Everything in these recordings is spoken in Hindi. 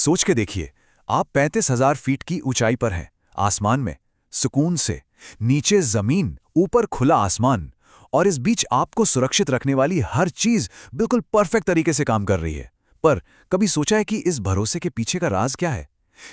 सोच के देखिए, आप 35,000 फीट की ऊंचाई पर हैं, आसमान में, सुकून से, नीचे जमीन, ऊपर खुला आसमान, और इस बीच आपको सुरक्षित रखने वाली हर चीज बिल्कुल परफेक्ट तरीके से काम कर रही है। पर कभी सोचा है कि इस भरोसे के पीछे का राज क्या है?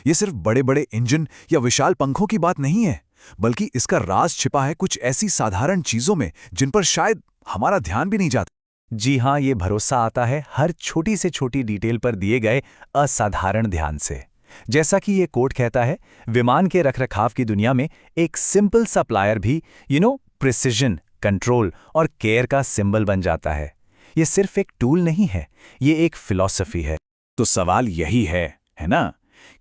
ये सिर्फ बड़े बड़े इंजन या विशाल पंखों की बात नहीं है, बल्कि इसका राज छिपा है कुछ ऐसी साधारण चीजों में जिन पर शायद हमारा ध्यान भी नहीं जाता। जी हाँ, ये भरोसा आता है हर छोटी से छोटी डिटेल पर दिए गए असाधारण ध्यान से। जैसा कि ये कोट कहता है, विमान के रखरखाव की दुनिया में एक सिंपल सप्लायर भी प्रिसिजन, कंट्रोल और केयर का सिंबल बन जाता है। ये सिर्फ एक टूल नहीं है, ये एक फिलॉसफी है। तो सवाल यही है ना,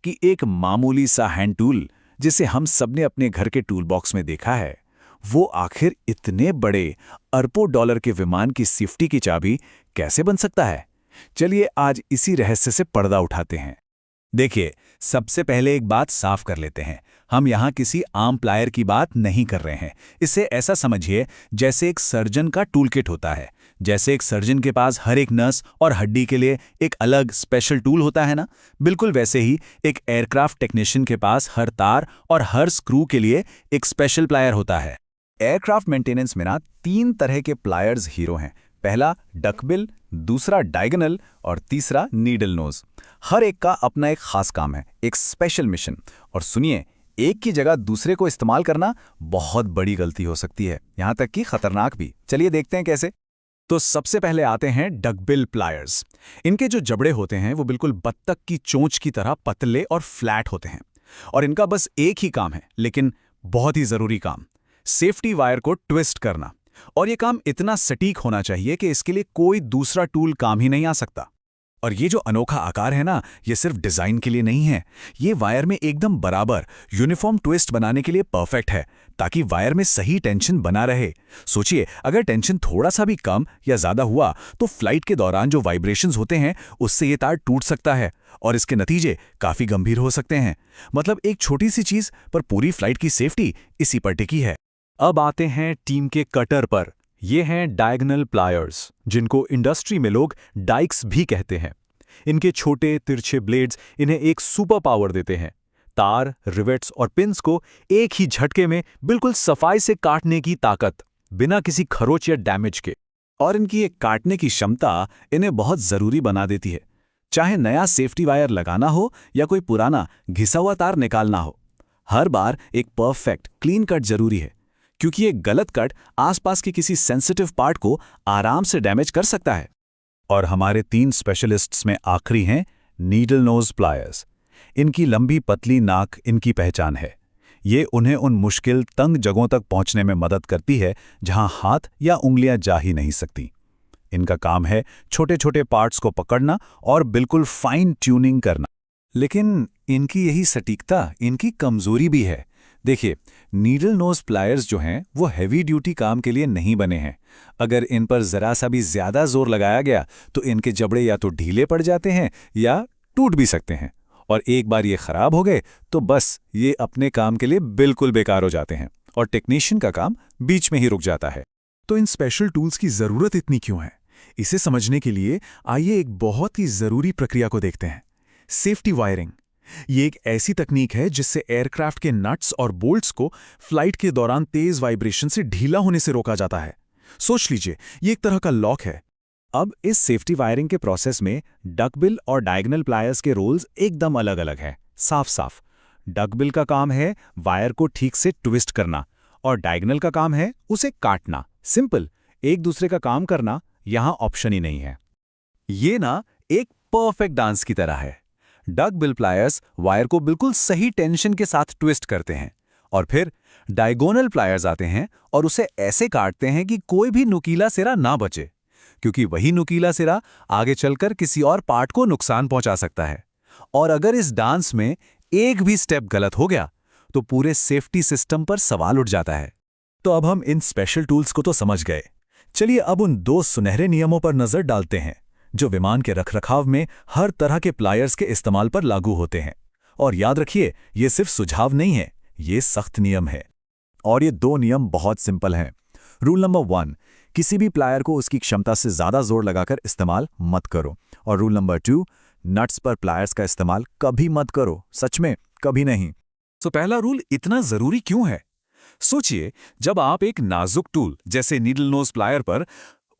कि एक मामूली सा हैंड टूल जिसे हम सबने अपने घर के टूल बॉक्स में देखा है, वो आखिर इतने बड़े अरबों डॉलर के विमान की सेफ्टी की चाबी कैसे बन सकता है? चलिए आज इसी रहस्य से पर्दा उठाते हैं। देखिए, सबसे पहले एक बात साफ कर लेते हैं, हम यहाँ किसी आम प्लायर की बात नहीं कर रहे हैं। इसे ऐसा समझिए जैसे एक सर्जन का टूल किट होता है। जैसे एक सर्जन के पास हर एक नस और हड्डी के लिए एक अलग स्पेशल टूल होता है ना, बिल्कुल वैसे ही एक एयरक्राफ्ट टेक्नीशियन के पास हर तार और हर स्क्रू के लिए एक स्पेशल प्लायर होता है। एयरक्राफ्ट मेंटेनेंस में ना 3 तरह के प्लायर्स हीरो हैं। पहला डकबिल, दूसरा डायगोनल और तीसरा नीडल नोज। हर एक का अपना एक खास काम है, एक स्पेशल मिशन। और सुनिए, एक की जगह दूसरे को इस्तेमाल करना बहुत बड़ी गलती हो सकती है, यहां तक कि खतरनाक भी। चलिए देखते हैं कैसे। तो सबसे पहले आते हैं डकबिल प्लायर्स। इनके जो जबड़े होते हैं वो बिल्कुल बत्तख की चोंच की तरह पतले और फ्लैट होते हैं। और इनका बस एक ही काम है, लेकिन बहुत ही जरूरी काम, सेफ्टी वायर को ट्विस्ट करना। और ये काम इतना सटीक होना चाहिए कि इसके लिए कोई दूसरा टूल काम ही नहीं आ सकता। और ये जो अनोखा आकार है ना, ये सिर्फ डिजाइन के लिए नहीं है, ये वायर में एकदम बराबर यूनिफॉर्म ट्विस्ट बनाने के लिए परफेक्ट है, ताकि वायर में सही टेंशन बना रहे। सोचिए, अगर टेंशन थोड़ा सा भी कम या ज्यादा हुआ तो फ्लाइट के दौरान जो वाइब्रेशंस होते हैं उससे ये तार टूट सकता है, और इसके नतीजे काफी गंभीर हो सकते हैं। मतलब एक छोटी सी चीज पर पूरी फ्लाइट की सेफ्टी इसी पर टिकी है। अब आते हैं टीम के कटर पर। ये हैं डायगोनल प्लायर्स, जिनको इंडस्ट्री में लोग डाइक्स भी कहते हैं। इनके छोटे तिरछे ब्लेड्स इन्हें एक सुपर पावर देते हैं। तार, रिवेट्स और पिन्स को एक ही झटके में बिल्कुल सफाई से काटने की ताकत, बिना किसी खरोच या डैमेज के। और इनकी एक काटने की क्षमता इन्हें बहुत जरूरी बना देती है, चाहे नया सेफ्टी वायर लगाना हो या कोई पुराना घिसा हुआ तार निकालना हो। हर बार एक परफेक्ट क्लीन कट जरूरी है, क्योंकि एक गलत कट आसपास के किसी सेंसिटिव पार्ट को आराम से डैमेज कर सकता है। और हमारे 3 स्पेशलिस्ट्स में आखिरी हैं नीडल नोज प्लायर्स। इनकी लंबी पतली नाक इनकी पहचान है। ये उन्हें उन मुश्किल तंग जगहों तक पहुंचने में मदद करती है जहां हाथ या उंगलियां जा ही नहीं सकती। इनका काम है छोटे छोटे पार्ट्स को पकड़ना और बिल्कुल फाइन ट्यूनिंग करना। लेकिन इनकी यही सटीकता इनकी कमजोरी भी है। देखिए, नीडल नोज प्लायर्स जो हैं वो हैवी ड्यूटी काम के लिए नहीं बने हैं। अगर इन पर जरा सा भी ज्यादा जोर लगाया गया तो इनके जबड़े या तो ढीले पड़ जाते हैं या टूट भी सकते हैं। और एक बार ये खराब हो गए तो बस ये अपने काम के लिए बिल्कुल बेकार हो जाते हैं, और टेक्नीशियन का काम बीच में ही रुक जाता है। तो इन स्पेशल टूल्स की जरूरत इतनी क्यों है? इसे समझने के लिए आइए एक बहुत ही जरूरी प्रक्रिया को देखते हैं, सेफ्टी वायरिंग। ये एक ऐसी तकनीक है जिससे एयरक्राफ्ट के नट्स और बोल्ट्स को फ्लाइट के दौरान तेज वाइब्रेशन से ढीला होने से रोका जाता है। सोच लीजिए, ये एक तरह का लॉक है। अब इस सेफ्टी वायरिंग के प्रोसेस में डकबिल और डायगोनल प्लायर्स के रोल्स एकदम अलग अलग हैं, साफ साफ। डकबिल का काम है वायर को ठीक से ट्विस्ट करना, और डायगोनल का काम है उसे काटना। सिंपल, एक दूसरे का काम करना यहां ऑप्शन ही नहीं है। ये ना एक परफेक्ट डांस की तरह है। डकबिल प्लायर्स वायर को बिल्कुल सही टेंशन के साथ ट्विस्ट करते हैं, और फिर डायगोनल प्लायर्स आते हैं और उसे ऐसे काटते हैं कि कोई भी नुकीला सिरा ना बचे, क्योंकि वही नुकीला सिरा आगे चलकर किसी और पार्ट को नुकसान पहुंचा सकता है। और अगर इस डांस में एक भी स्टेप गलत हो गया तो पूरे सेफ्टी सिस्टम पर सवाल उठ जाता है। तो अब हम इन स्पेशल टूल्स को तो समझ गए। चलिए अब उन 2 सुनहरे नियमों पर नजर डालते हैं जो विमान के रखरखाव में हर तरह के प्लायर्स के इस्तेमाल पर लागू होते हैं। और याद रखिए, ये सिर्फ सुझाव नहीं है, ये सख्त नियम है। और ये 2 नियम बहुत सिंपल हैं। रूल नंबर 1, किसी भी प्लायर को उसकी क्षमता से ज्यादा जोर लगाकर इस्तेमाल मत करो। और रूल नंबर 2, नट्स पर प्लायर्स का इस्तेमाल कभी मत करो, सच में कभी नहीं। तो पहला रूल इतना जरूरी क्यों है? सोचिए, जब आप एक नाजुक टूल जैसे नीडल नोज प्लायर पर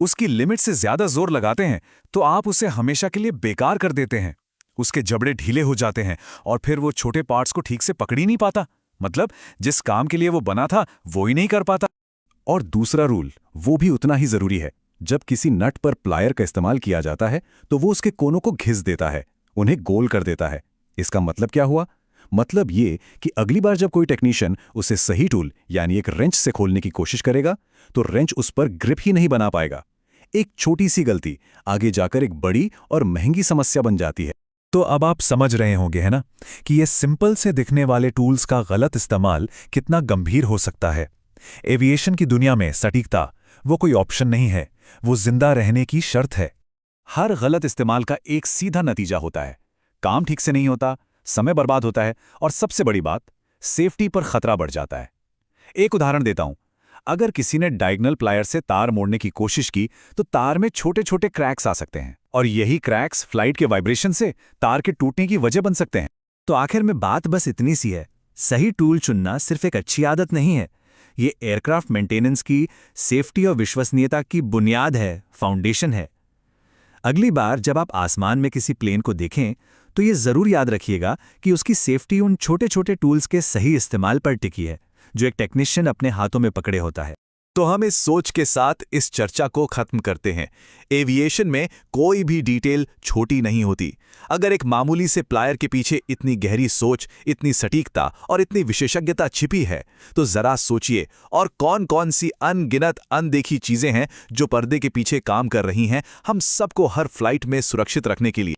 उसकी लिमिट से ज्यादा जोर लगाते हैं तो आप उसे हमेशा के लिए बेकार कर देते हैं। उसके जबड़े ढीले हो जाते हैं और फिर वो छोटे पार्ट्स को ठीक से पकड़ ही नहीं पाता। मतलब जिस काम के लिए वो बना था वो ही नहीं कर पाता। और दूसरा रूल वो भी उतना ही जरूरी है। जब किसी नट पर प्लायर का इस्तेमाल किया जाता है तो वो उसके कोनों को घिस देता है, उन्हें गोल कर देता है। इसका मतलब क्या हुआ? मतलब ये कि अगली बार जब कोई टेक्नीशियन उसे सही टूल यानी एक रेंच से खोलने की कोशिश करेगा तो रेंच उस पर ग्रिप ही नहीं बना पाएगा। एक छोटी सी गलती आगे जाकर एक बड़ी और महंगी समस्या बन जाती है। तो अब आप समझ रहे होंगे है ना कि ये सिंपल से दिखने वाले टूल्स का गलत इस्तेमाल कितना गंभीर हो सकता है। एविएशन की दुनिया में सटीकता वो कोई ऑप्शन नहीं है, वो जिंदा रहने की शर्त है। हर गलत इस्तेमाल का एक सीधा नतीजा होता है, काम ठीक से नहीं होता, समय बर्बाद होता है और सबसे बड़ी बात, सेफ्टी पर खतरा बढ़ जाता है। एक उदाहरण देता हूं, अगर किसी ने डायगोनल प्लायर से तार मोड़ने की कोशिश की तो तार में छोटे छोटे क्रैक्स आ सकते हैं और यही क्रैक्स फ्लाइट के वाइब्रेशन से तार के टूटने की वजह बन सकते हैं। तो आखिर में बात बस इतनी सी है, सही टूल चुनना सिर्फ एक अच्छी आदत नहीं है, ये एयरक्राफ्ट मेंटेनेंस की सेफ्टी और विश्वसनीयता की बुनियाद है, फाउंडेशन है। अगली बार जब आप आसमान में किसी प्लेन को देखें तो ये जरूर याद रखिएगा कि उसकी सेफ्टी उन छोटे छोटे टूल्स के सही इस्तेमाल पर टिकी है जो एक टेक्नीशियन अपने हाथों में पकड़े होता है। तो हम इस सोच के साथ इस चर्चा को खत्म करते हैं। एविएशन में कोई भी डिटेल छोटी नहीं होती। अगर एक मामूली से प्लायर के पीछे इतनी गहरी सोच, इतनी सटीकता और इतनी विशेषज्ञता छिपी है तो जरा सोचिए और कौन कौन सी अनगिनत अनदेखी चीजें हैं जो पर्दे के पीछे काम कर रही हैं हम सबको हर फ्लाइट में सुरक्षित रखने के लिए।